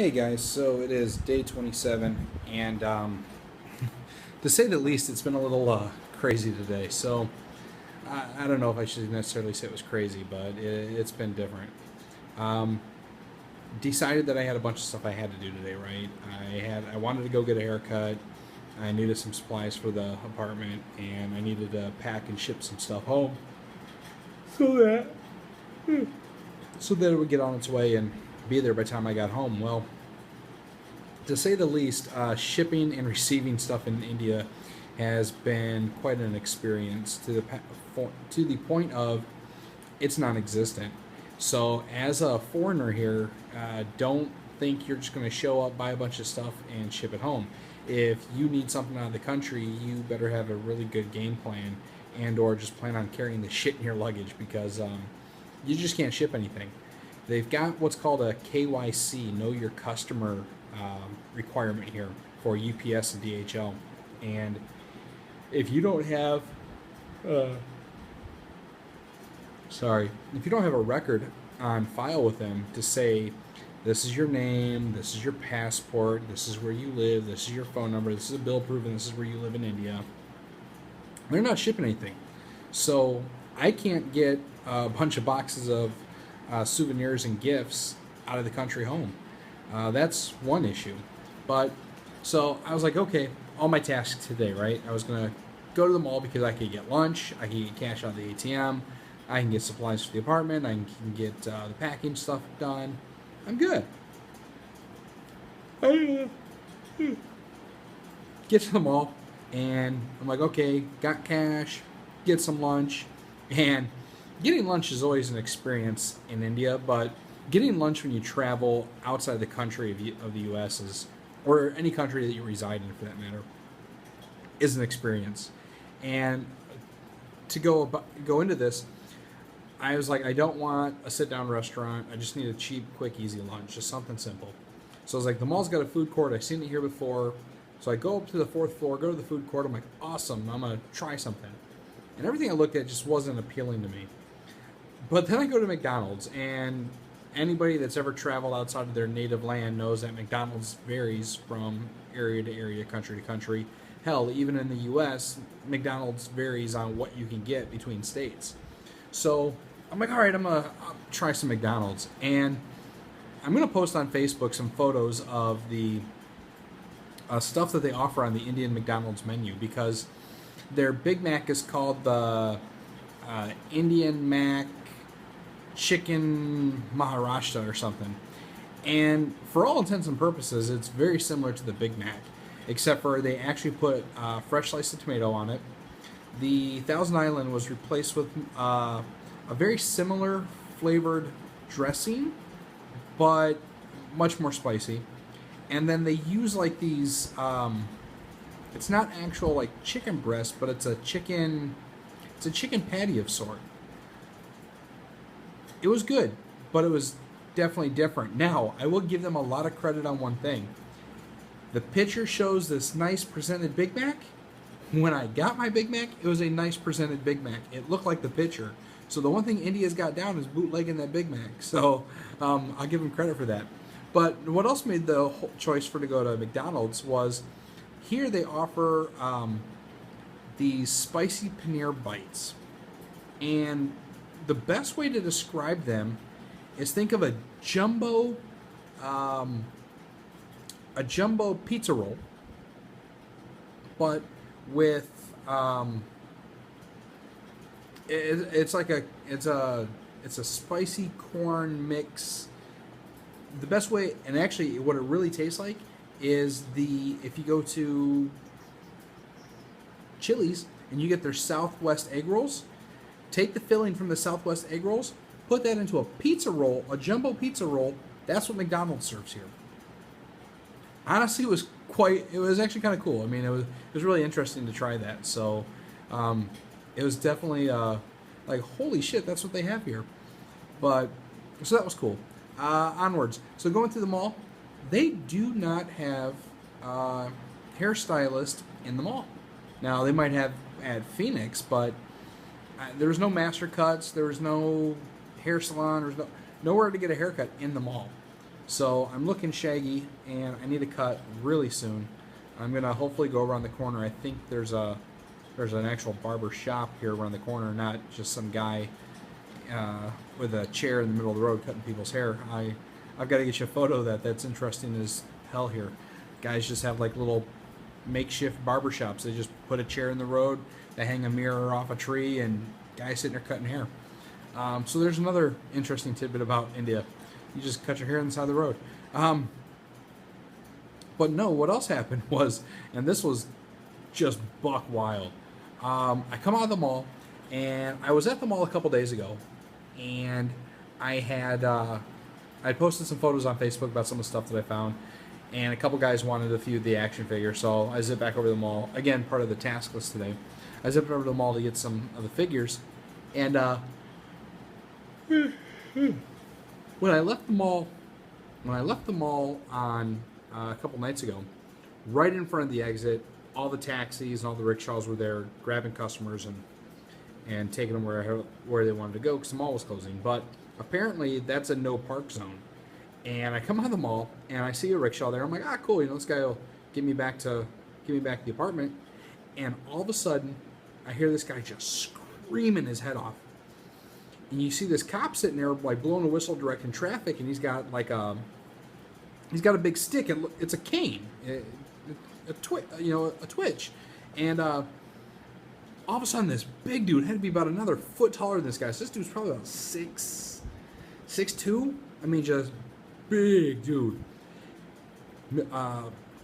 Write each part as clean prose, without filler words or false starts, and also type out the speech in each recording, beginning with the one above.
Hey guys, so it is day 27, and to say the least, it's been a little crazy today. So I don't know if I should necessarily say it was crazy, but it's been different. Um, Decided that I had a bunch of stuff I had to do today. Right, I wanted to go get a haircut. I needed some supplies for the apartment, and I needed to pack and ship some stuff home so that it would get on its way and be there by the time I got home. Well, to say the least, shipping and receiving stuff in India has been quite an experience to the point of it's non-existent. So, as a foreigner here, don't think you're just going to show up, buy a bunch of stuff, and ship it home. If you need something out of the country, you better have a really good game plan, and/or just plan on carrying the shit in your luggage because you just can't ship anything. They've got what's called a KYC, Know Your Customer, requirement here for UPS and DHL. And if you don't have, uh, if you don't have a record on file with them to say, this is your name, this is your passport, this is where you live, this is your phone number, this is a bill proving this is where you live in India, they're not shipping anything. So I can't get a bunch of boxes of souvenirs and gifts out of the country home. That's one issue. But so I was like, okay, all my tasks today, right? I was gonna go to the mall because I could get lunch, I can get cash out of the ATM, I can get supplies for the apartment, I can get the packing stuff done. I'm good. Get to the mall, and I'm like, okay, got cash, get some lunch, and getting lunch is always an experience in India, but getting lunch when you travel outside the country of the U.S. is, or any country that you reside in for that matter, is an experience. And to go into this, I was like, I don't want a sit down restaurant. I just need a cheap, quick, easy lunch, just something simple. So I was like, the mall's got a food court. I've seen it here before. So I go up to the fourth floor, go to the food court. I'm like, awesome. I'm gonna try something. And everything I looked at just wasn't appealing to me. But then I go to McDonald's, and anybody that's ever traveled outside of their native land knows that McDonald's varies from area to area, country to country. Hell, even in the U.S., McDonald's varies on what you can get between states. So I'm like, all right, I'll try some McDonald's, and I'm gonna post on Facebook some photos of the stuff that they offer on the Indian McDonald's menu, because their Big Mac is called the Indian Mac Chicken Maharashtra or something. And for all intents and purposes, it's very similar to the Big Mac, except for they actually put fresh slice of tomato on it. The Thousand Island was replaced with a very similar flavored dressing, but much more spicy. And then they use like these. It's not actual like chicken breast, but it's a chicken. It's a chicken patty of sort. It was good, but it was definitely different. Now, I will give them a lot of credit on one thing. The picture shows this nice presented Big Mac. When I got my Big Mac, it was a nice presented Big Mac. It looked like the picture. So the one thing India's got down is bootlegging that Big Mac. So I'll give them credit for that. But what else made the whole choice for to go to McDonald's was here they offer these spicy paneer bites. And the best way to describe them is think of um, a jumbo pizza roll, but with it's like it's a spicy corn mix. The best way, and actually what it really tastes like, is if you go to Chili's and you get their Southwest egg rolls. Take the filling from the Southwest egg rolls, put that into a pizza roll, a jumbo pizza roll. That's what McDonald's serves here. Honestly, it was actually kind of cool. I mean, it was really interesting to try that. So, it was definitely like, holy shit, that's what they have here. But so that was cool. Onwards. So going through the mall, they do not have hairstylist in the mall. Now they might have at Phoenix, but there was no master cuts. There was no hair salon. There was nowhere to get a haircut in the mall. So I'm looking shaggy, and I need a cut really soon. I'm gonna hopefully go around the corner. I think there's an actual barber shop here around the corner, not just some guy with a chair in the middle of the road cutting people's hair. I've got to get you a photo of that. That's interesting as hell here. Guys just have like little makeshift barber shops. They just put a chair in the road, they hang a mirror off a tree, and guys sitting there cutting hair. So there's another interesting tidbit about India. You just cut your hair on the side of the road. But no, what else happened was, and this was just buck wild. I come out of the mall, and I was at the mall a couple days ago, and I posted some photos on Facebook about some of the stuff that I found, and a couple guys wanted a few of the action figures, so I zipped back over to the mall. Again, part of the task list today. I zipped over to the mall to get some of the figures, and when I left the mall on a couple nights ago, right in front of the exit, all the taxis and all the rickshaws were there grabbing customers and taking them where they wanted to go because the mall was closing. But apparently that's a no park zone. And I come out of the mall and I see a rickshaw there. I'm like, cool, this guy will get me back to the apartment. And all of a sudden, I hear this guy just screaming his head off. And you see this cop sitting there like blowing a whistle directing traffic, and he's got a big stick, and it's a cane, a twitch, and all of a sudden this big dude had to be about another foot taller than this guy. So this dude's probably about 6'2". I mean, just big dude.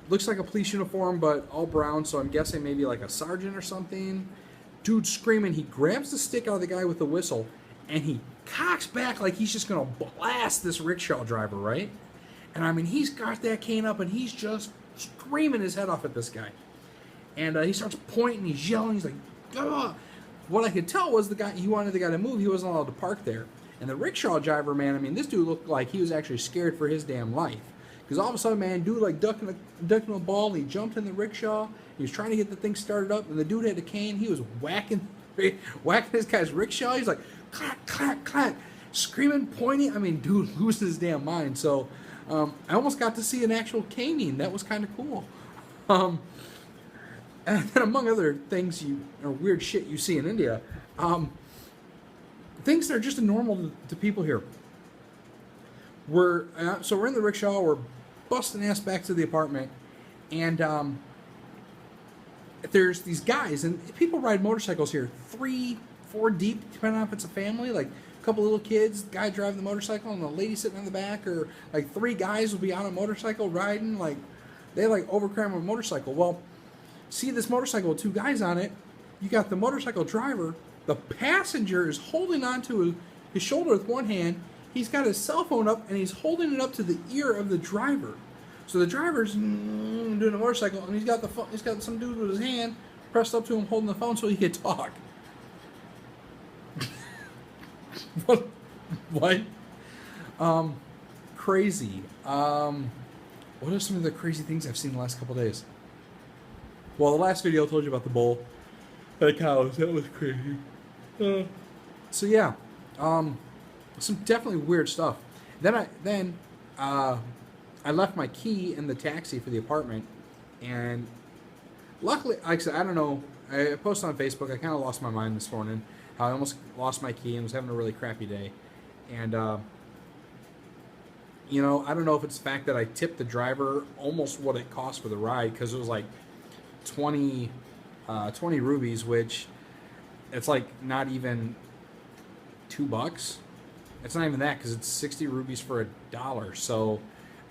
Looks like a police uniform, but all brown, so I'm guessing maybe like a sergeant or something. Dude screaming. He grabs the stick out of the guy with the whistle, and he cocks back like he's just going to blast this rickshaw driver, right? And I mean, he's got that cane up, and he's just screaming his head off at this guy. And he starts pointing, he's yelling, he's like, "Ugh." What I could tell was he wanted the guy to move. He wasn't allowed to park there. And the rickshaw driver, man, I mean, this dude looked like he was actually scared for his damn life. Because all of a sudden, man, dude like ducking a ball, and he jumped in the rickshaw. He was trying to get the thing started up, and the dude had a cane. He was whacking this guy's rickshaw. He's like, clack, clack, clack, screaming, pointing. I mean, dude loses his damn mind. So I almost got to see an actual caning. That was kind of cool. And then among other things or weird shit you see in India, things that are just normal to people here. We're in the rickshaw. We're busting ass back to the apartment, and there's these guys, and people ride motorcycles here, 3-4 deep, depending on if it's a family, like a couple little kids, guy driving the motorcycle, and a lady sitting in the back, or like 3 guys will be on a motorcycle riding, like they like overcram a motorcycle. Well, see this motorcycle with 2 guys on it. You got the motorcycle driver. The passenger is holding onto his shoulder with one hand. He's got his cell phone up, and he's holding it up to the ear of the driver. So the driver's doing a motorcycle, and he's got the phone. He's got some dude with his hand pressed up to him, holding the phone so he could talk. What? Crazy. What are some of the crazy things I've seen the last couple days? Well, the last video I told you about the bull and the cows. That was crazy. So yeah, some definitely weird stuff. Then I left my key in the taxi for the apartment, and luckily, like I said, I don't know. I posted on Facebook. I kind of lost my mind this morning. I almost lost my key and was having a really crappy day, and I don't know if it's the fact that I tipped the driver almost what it cost for the ride, because it was like 20 rupees, which it's like not even $2. It's not even that, because it's 60 rupees for $1. So,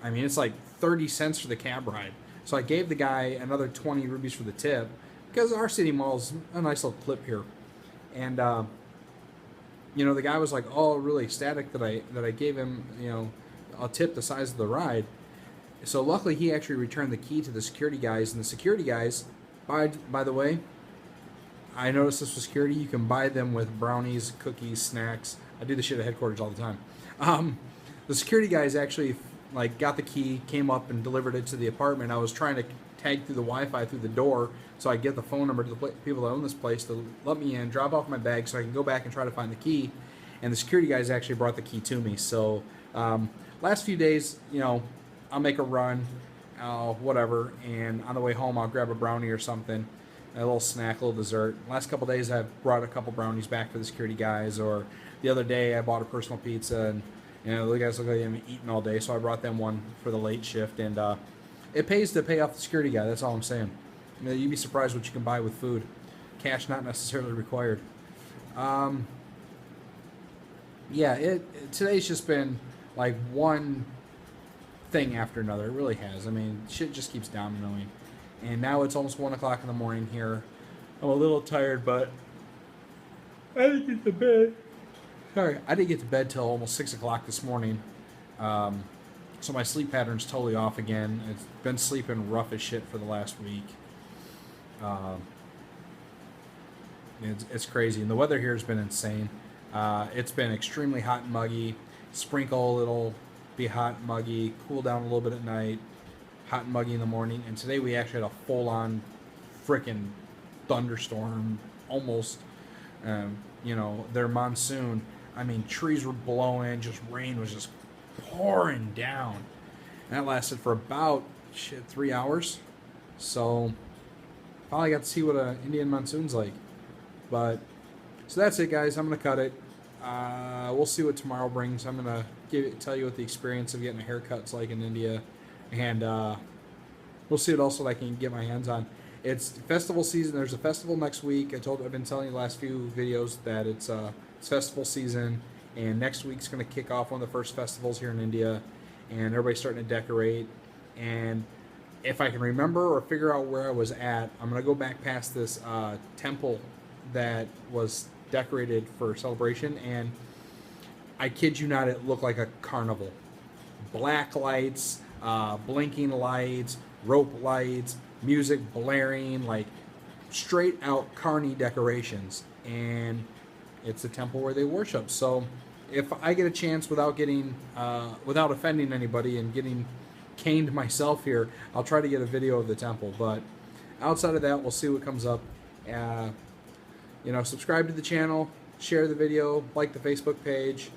I mean, it's like 30 cents for the cab ride. So I gave the guy another 20 rupees for the tip, because our city mall's a nice little clip here. And, the guy was like, really ecstatic that I gave him, a tip the size of the ride. So luckily he actually returned the key to the security guys, and the security guys, by the way, I noticed this with security, you can buy them with brownies, cookies, snacks. I do this shit at headquarters all the time. The security guys actually got the key, came up and delivered it to the apartment. I was trying to tag through the Wi-Fi through the door so I get the phone number to the people that own this place to let me in, drop off my bag so I can go back and try to find the key. And the security guys actually brought the key to me. So last few days, I'll make a run, whatever, and on the way home I'll grab a brownie or something, a little snack, a little dessert. Last couple days I've brought a couple brownies back for the security guys, or the other day I bought a personal pizza, and the guys look like they haven't eaten all day, so I brought them one for the late shift, and it pays to pay off the security guy. That's all I'm saying. You'd be surprised what you can buy with food. Cash not necessarily required. Today's just been like one thing after another. It really has. I mean, shit just keeps dominoing. And now it's almost 1 o'clock in the morning here. I'm a little tired, but I didn't get to bed. Sorry, I didn't get to bed till almost 6 o'clock this morning. So my sleep pattern's totally off again. It's been sleeping rough as shit for the last week. It's crazy. And the weather here has been insane. It's been extremely hot and muggy. Sprinkle, it'll be hot and muggy. Cool down a little bit at night. Hot and muggy in the morning. And today we actually had a full-on frickin' thunderstorm. Almost, their monsoon. I mean, trees were blowing. Just rain was just pouring down. And that lasted for about, 3 hours. So, finally got to see what an Indian monsoon's like. But, so that's it, guys. I'm going to cut it. We'll see what tomorrow brings. I'm going to tell you what the experience of getting a haircut's like in India. And we'll see what else I can get my hands on. It's festival season. There's a festival next week. I've been telling you the last few videos that it's festival season. And next week's going to kick off one of the first festivals here in India. And everybody's starting to decorate. And if I can remember or figure out where I was at, I'm going to go back past this temple that was decorated for celebration, and I kid you not, it looked like a carnival. Black lights, blinking lights, rope lights, music blaring, like straight out carny decorations. And it's a temple where they worship. So if I get a chance without offending anybody and getting caned myself here, I'll try to get a video of the temple. But outside of that, we'll see what comes up. Subscribe to the channel, share the video, like the Facebook page,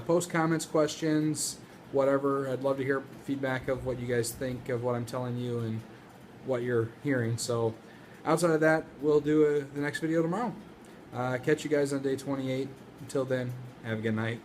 post comments, questions, whatever. I'd love to hear feedback of what you guys think of what I'm telling you and what you're hearing. So outside of that, we'll do the next video tomorrow. Catch you guys on day 28. Until then, have a good night.